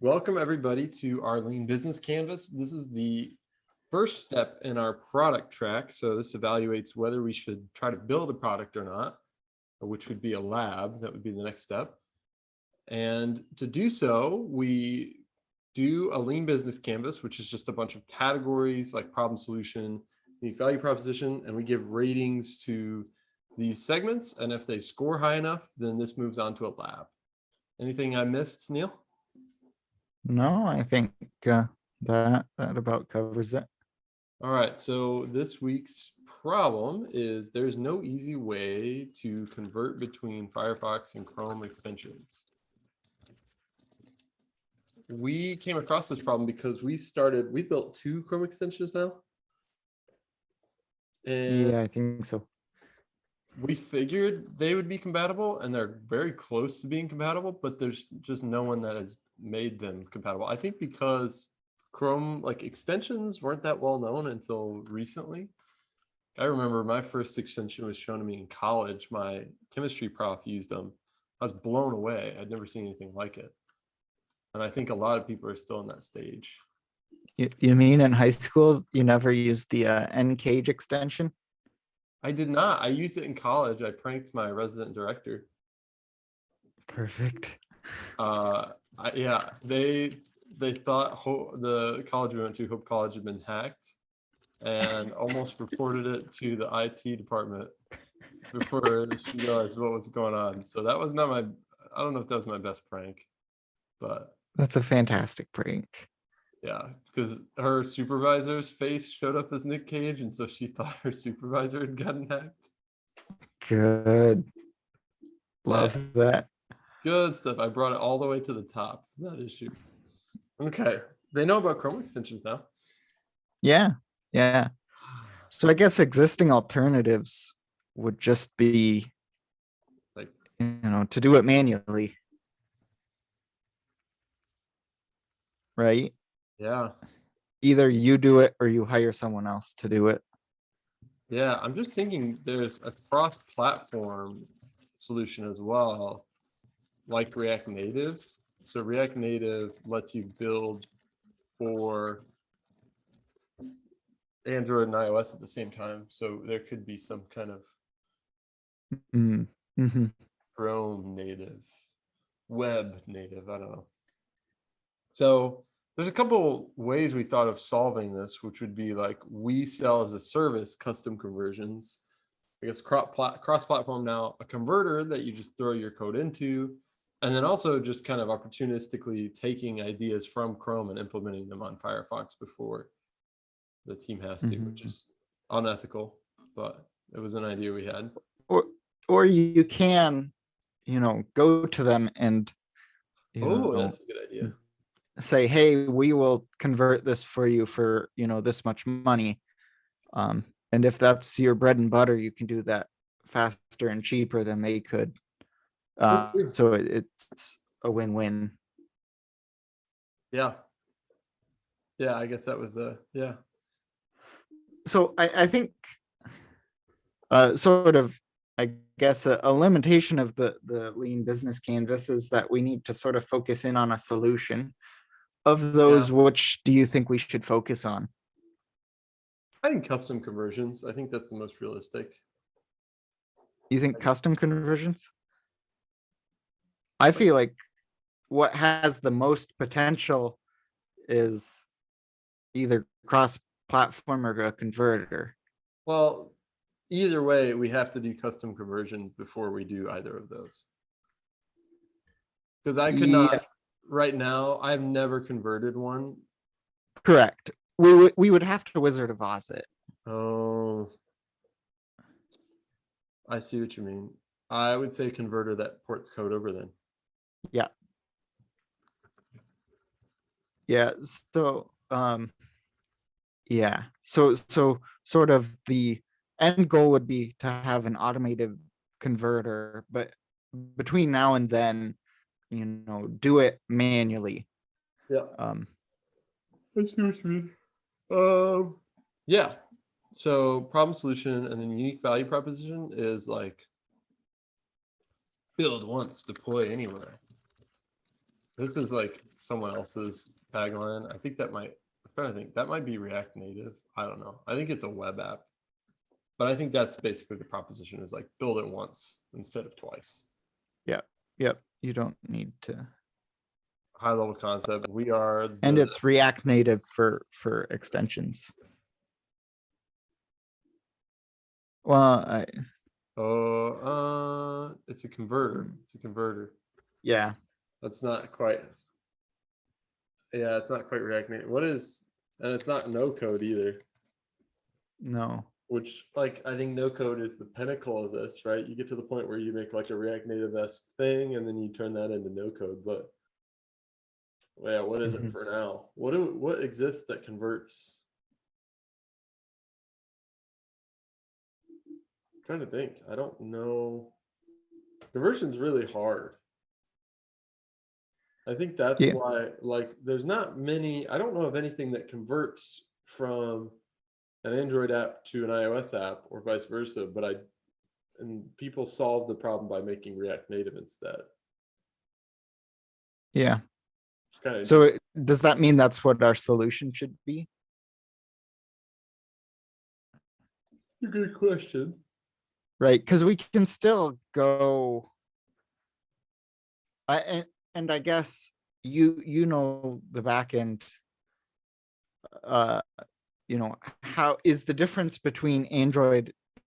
Welcome everybody to our Lean Business Canvas. This is the first step in our product track. So this evaluates whether we should try to build a product or not, which would be a lab. That would be the next step. And to do so, we do a Lean Business Canvas, which is just a bunch of categories like problem solution, unique value proposition, and we give ratings to these segments. And if they score high enough, then this moves on to a lab. Anything I missed, Neil? No, I think that about covers it. All right, so this week's problem is there's no easy way to convert between Firefox and Chrome extensions. We came across this problem because we built 2 Chrome extensions now. And yeah, I think so. we figured they would be compatible, and they're very close to being compatible, but there's just no one that has made them compatible. I think because Chrome extensions weren't that well known until recently. I remember my first extension was shown to me in college. My chemistry prof used them. I was blown away. I'd never seen anything like it. And I think a lot of people are still in that stage. You mean in high school you never used the N-Cage extension? I did not. I used it in college. I pranked my resident director. Perfect. Yeah, they thought the college we went to, Hope College, had been hacked, and almost reported it to the IT department before she realized what was going on. So that was not I don't know if that was my best prank, but that's a fantastic prank. Yeah, because her supervisor's face showed up as Nick Cage, and so she thought her supervisor had gotten hacked. Good. Love that. Good stuff. I brought it all the way to the top. That issue. Okay. They know about Chrome extensions now. Yeah. So I guess existing alternatives would just be to do it manually. Right? Yeah. Either you do it or you hire someone else to do it. Yeah, I'm just thinking there's a cross-platform solution as well, like React Native. So React Native lets you build for Android and iOS at the same time. So there could be some kind of Chrome native, web native, I don't know. So there's a couple ways we thought of solving this, which would be we sell as a service custom conversions. I guess cross-platform now, a converter that you just throw your code into, and then also just kind of opportunistically taking ideas from Chrome and implementing them on Firefox before the team has to, which is unethical, but it was an idea we had. Or you can, go to them and that's a good idea. Say, hey, we will convert this for you for this much money, and if that's your bread and butter, you can do that faster and cheaper than they could. So it's a win-win. Yeah, I guess that was so I think sort of, I guess a limitation of the Lean Business Canvas is that we need to sort of focus in on a solution. Of those, which do you think we should focus on? I think custom conversions. I think that's the most realistic. You think custom conversions? I feel like what has the most potential is either cross-platform or a converter. Well, either way, we have to do custom conversion before we do either of those. Because I could not. Right now, I've never converted one. Correct. We would have to Wizard of Oz it. Oh, I see what you mean. I would say converter that ports code over then. Yeah. So so sort of the end goal would be to have an automated converter, but between now and then, do it manually. Yeah. I see what you mean. Yeah. So problem solution and then unique value proposition is build once, deploy anywhere. This is like someone else's tagline. I think that might, I'm trying to think, that might be React Native. I don't know. I think it's a web app. But I think that's basically the proposition, is like build it once instead of twice. Yep. You don't need to. High level concept. We are And the, it's React Native for extensions. Well, it's a converter. It's a converter. yeah. That's not quite. Yeah, it's not quite React Native. What is, and it's not no code either, No. which like I think no code is the pinnacle of this, right? You get to the point where you make like a React Native-esque thing and then you turn that into no code. But yeah, what is it for now? What exists that converts? I'm trying to think. I don't know. Conversion's really hard. I think that's Yeah. why, like, there's not many, I don't know of anything that converts from an Android app to an iOS app or vice versa, but and people solve the problem by making React Native instead. Yeah. It's kind of So does that mean that's what our solution should be? a good question. Right. Because we can still go. And I guess you know the back end. How is the difference between Android,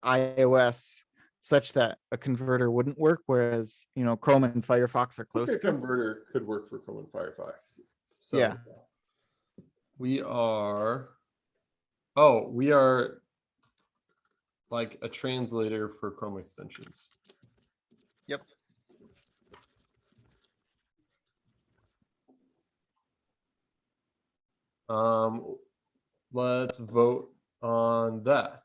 iOS such that a converter wouldn't work, whereas Chrome and Firefox are I think closer? a converter could work for Chrome and Firefox. So Yeah. we are like a translator for Chrome extensions. Yep. Let's vote on that.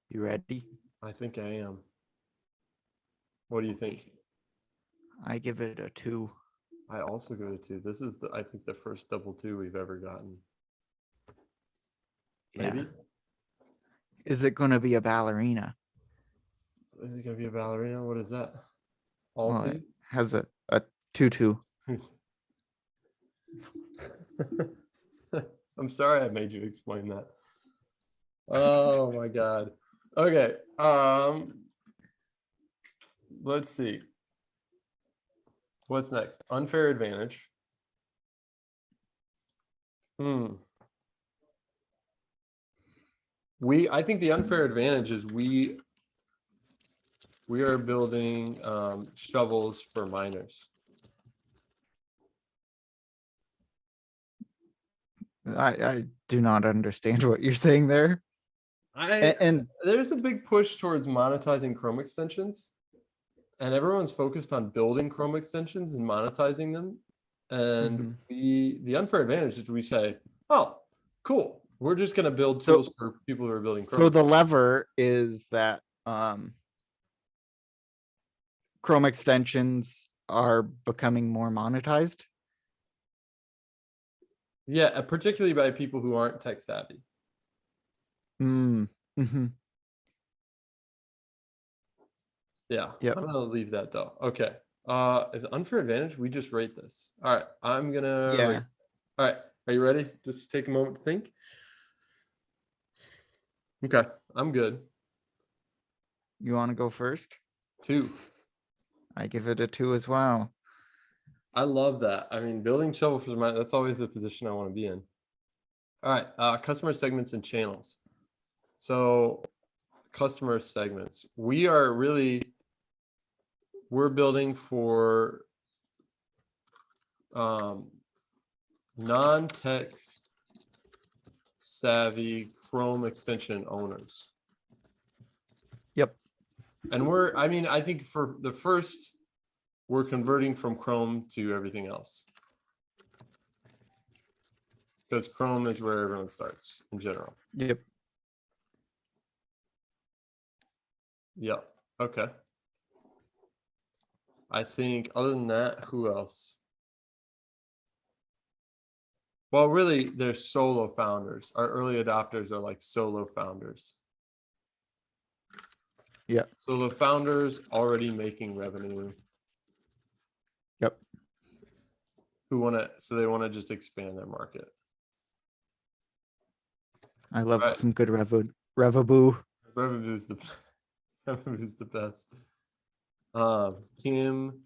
You ready? I think I am. What do you think? I give it a 2. I also go to 2. This is I think the first double 2 we've ever gotten. Maybe. Yeah. Is it going to be a ballerina? Is it gonna be a ballerina? What is that? All Well, 2? it has a 2-2. I'm sorry I made you explain that. Oh my god. Okay. Let's see. What's next? Unfair advantage. I think the unfair advantage is we are building shovels for miners. I do not understand what you're saying there. And There's a big push towards monetizing Chrome extensions, and everyone's focused on building Chrome extensions and monetizing them. And the unfair advantage is we say, oh, cool, we're just going to build tools for people who are building Chrome. So the lever is that Chrome extensions are becoming more monetized. Yeah, particularly by people who aren't tech savvy. Yeah, yep. I'm gonna leave that though. Okay. Is unfair advantage? We just rate this. All right, I'm gonna rate. All right, are you ready? Just take a moment to think. Okay, I'm good. You want to go first? 2. I give it a 2 as well. I love that. I mean, building shovel for my, that's always the position I want to be in. All right, customer segments and channels. So customer segments. We're building for non-tech savvy Chrome extension owners. Yep. And I think for the first, we're converting from Chrome to everything else. Because Chrome is where everyone starts in general. Yep. Yep. Okay. I think other than that, who else? Well, really, they're solo founders. Our early adopters are like solo founders. Yeah. So the founders already making revenue. Yep. So they want to just expand their market. I love Right. some good Revaboo. Revenue's the Revenue's the best. Kim,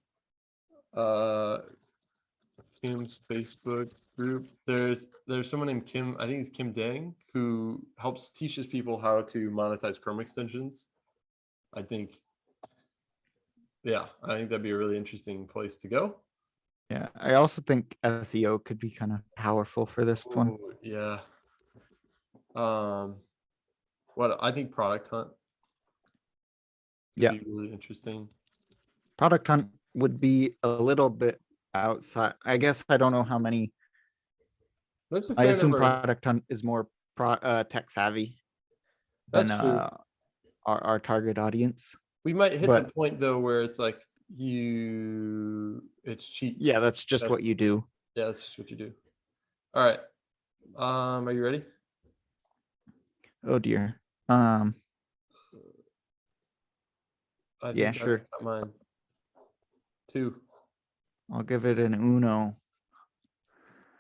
Kim's Facebook group. There's someone named Kim, I think it's Kim Dang, who teaches people how to monetize Chrome extensions. I think that'd be a really interesting place to go. Yeah, I also think SEO could be kind of powerful for this one. Ooh, yeah. What I think Product Hunt could Yeah. be really interesting. Product Hunt would be a little bit outside. I guess I don't know how many. There's a I fair assume number of- Product Hunt is more tech savvy than That's true. our target audience. We might hit the But point though where it's like it's cheap. yeah, that's just what you do. Yeah, that's just what you do. All right. Are you ready? Oh dear. I Yeah, think I've sure. got mine. 2. I'll give it an Uno.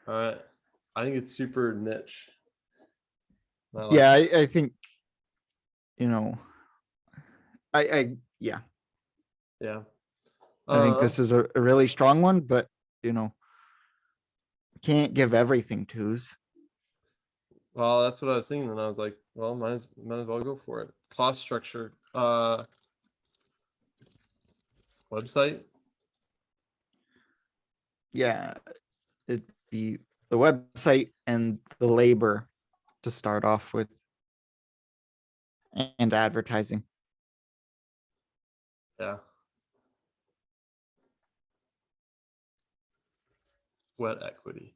All right. I think it's super niche. Yeah, I think, yeah, Yeah. I think this is a really strong one, but can't give everything twos. Well, that's what I was thinking, and I was like, well, might as well go for it. Cost structure. Website. Yeah, it'd be the website and the labor to start off with, and advertising. Yeah. Sweat equity.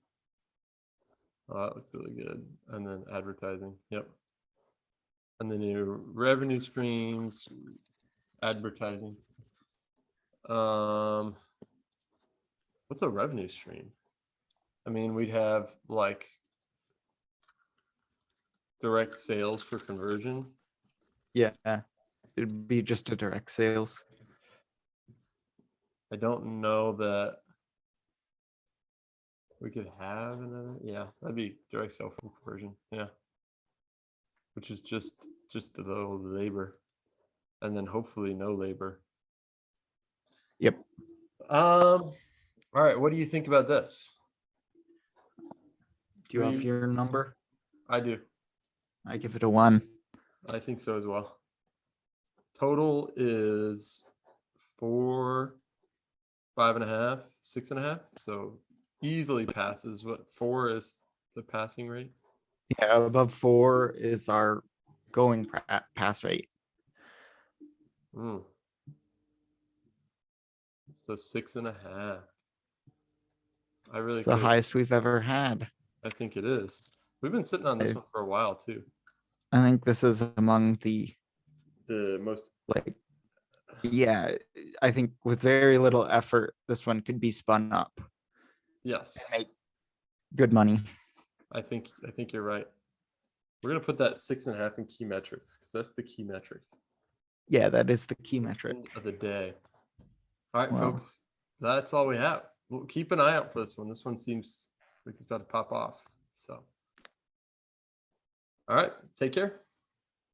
Oh, that looks really good. And then advertising. Yep. And then your revenue streams, advertising. What's a revenue stream? I mean, we'd have like direct sales for conversion. Yeah, it'd be just a direct sales. I don't know that we could have another. Yeah, that'd be direct sale from conversion. Yeah, which is just the labor, and then hopefully no labor. Yep. All right. What do you think about this? Do you have your number? I do. I give it a 1. I think so as well. Total is 4, 5.5, 6.5. So easily passes. What 4 is the passing rate? Yeah, above 4 is our going pass rate. So 6.5. I really the highest we've ever had. I think it is. We've been sitting on this one for a while too. I think this is among the most yeah, I think with very little effort, this one could be spun up. Yes. And make good money. I think you're right. We're gonna put that 6.5 in key metrics because that's the key metric. Yeah, that is the key metric of the day. All right, folks. That's all we have. We'll keep an eye out for this one. This one seems like it's about to pop off. So, all right, take care.